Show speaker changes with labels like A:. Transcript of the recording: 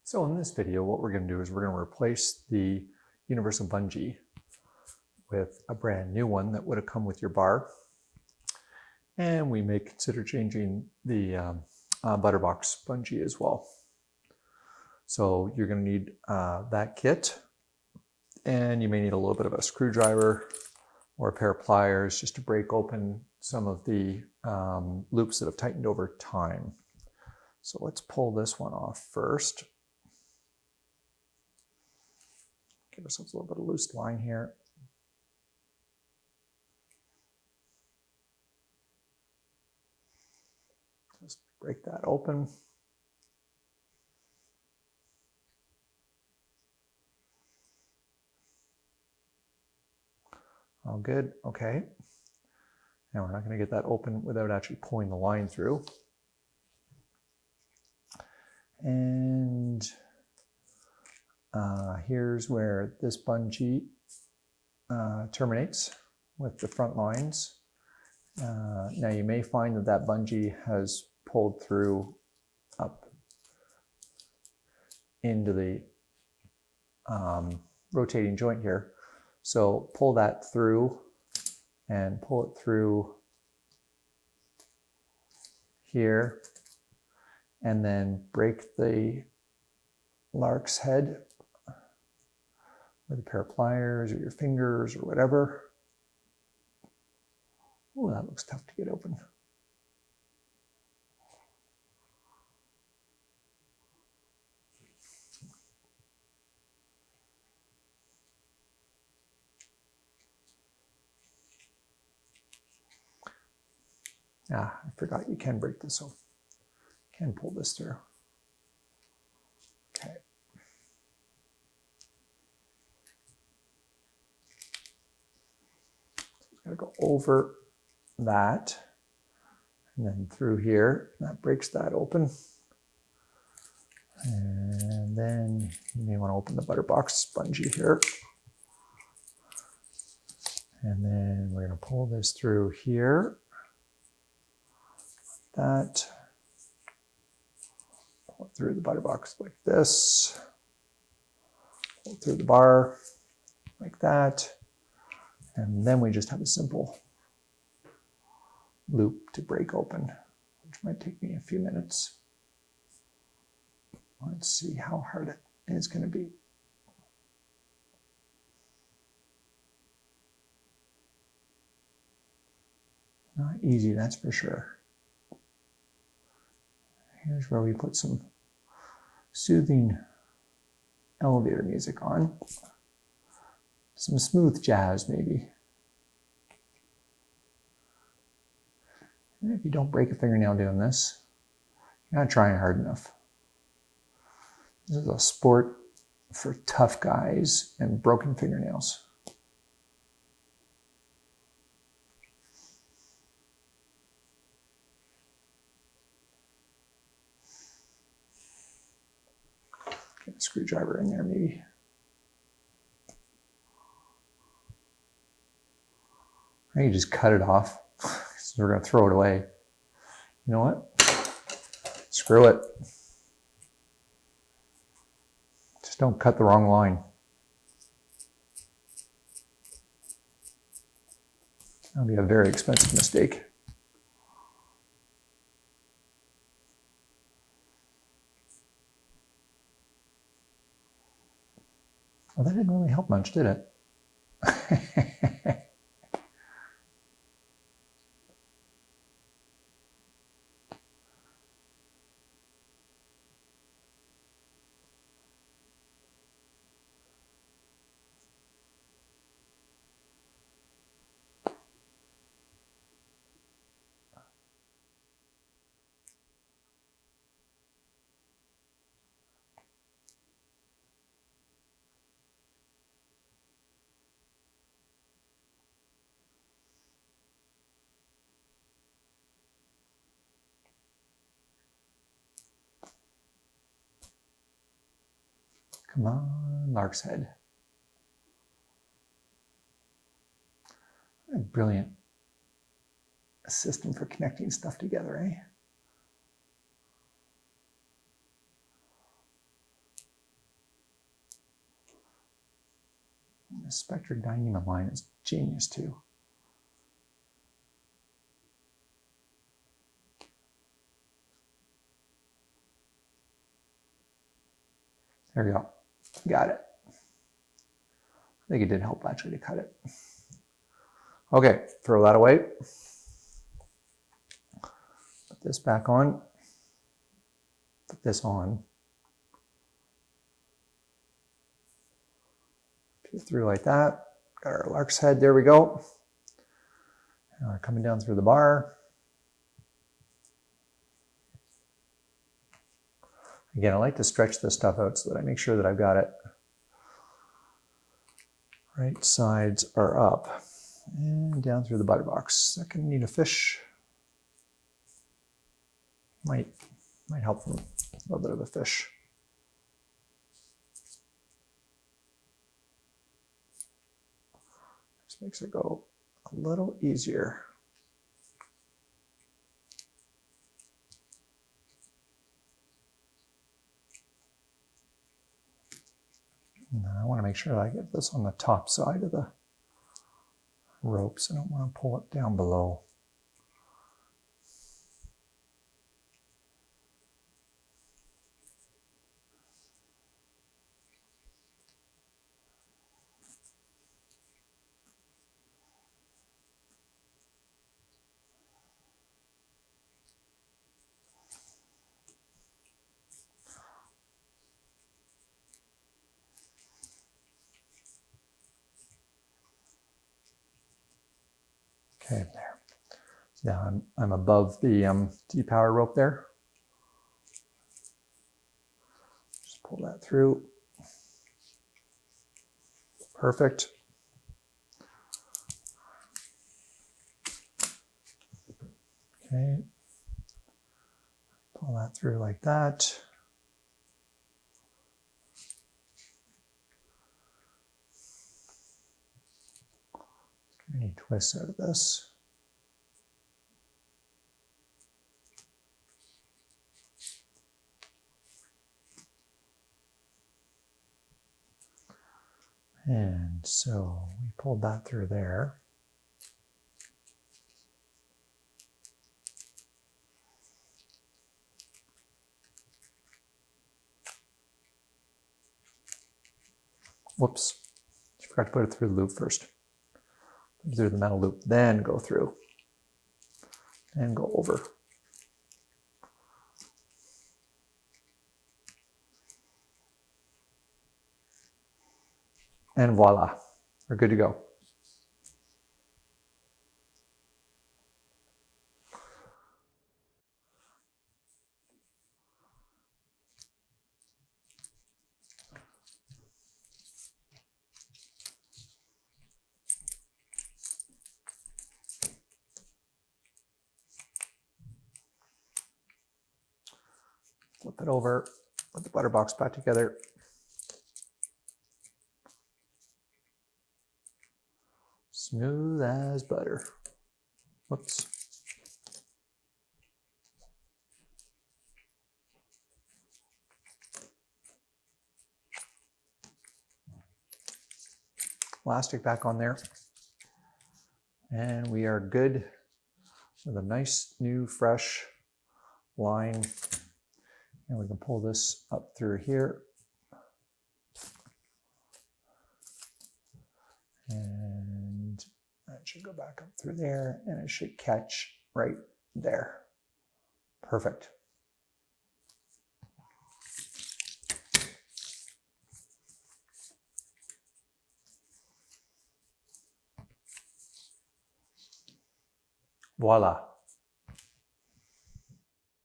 A: So in this video, what we're going to do is we're going to replace the universal bungee with a brand new one that would have come with your bar. And we may consider changing the butterbox bungee as well. So you're going to need that kit, and you may need a little bit of a screwdriver or a pair of pliers just to break open some of the loops that have tightened over time. So let's pull this one off first. Give ourselves a little bit of loose line here. Just break that open. All good, okay. Now we're not going to get that open without actually pulling the line through. And here's where this bungee terminates with the front lines. Now you may find that that bungee has pulled through up into the rotating joint here. So pull that through and pull it through here, and then break the lark's head with a pair of pliers or your fingers or whatever. Oh, that looks tough to get open. I forgot you can break this, so you can pull this through. Okay. So it's got to go over that and then through here. That breaks that open. And then you may want to open the butterbox bungee here. And then we're going to pull this through here. That, pull it through the butterbox like this, pull it through the bar like that, and then we just have a simple loop to break open, which might take me a few minutes. Let's see how hard it is going to be. Not easy, that's for sure. Here's where we put some soothing elevator music on. Some smooth jazz, maybe. And if you don't break a fingernail doing this, you're not trying hard enough. This is a sport for tough guys and broken fingernails. Get a screwdriver in there, maybe. Or you just cut it off. So we're going to throw it away. You know what? Screw it. Just don't cut the wrong line. That'll be a very expensive mistake. Well, that didn't really help much, did it? Come on, lark's head. What a brilliant system for connecting stuff together, eh? The Spectre Dyneema line is genius too. There we go. Got it. I think it did help actually to cut it. Okay, throw that away. Put this back on. Put this on. Through like that. Got our lark's head. There we go. Now we're coming down through the bar. Again, I like to stretch this stuff out so that I make sure that I've got it. Right sides are up and down through the butterbox. That can need a fish. Might help from a little bit of a fish. Just makes it go a little easier. And I want to make sure that I get this on the top side of the ropes. I don't want to pull it down below. Okay, there. Yeah, I'm above the T-power rope there. Just pull that through. Perfect. Okay. Pull that through like that. Any twists out of this. And so we pulled that through there. Whoops, I forgot to put it through the loop first. Through the metal loop, then go through and go over. And voila, we're good to go. Flip it over, put the butter box back together. Smooth as butter. Whoops. Elastic back on there. And we are good with a nice new fresh line. And we can pull this up through here. And that should go back up through there and it should catch right there. Perfect. Voila.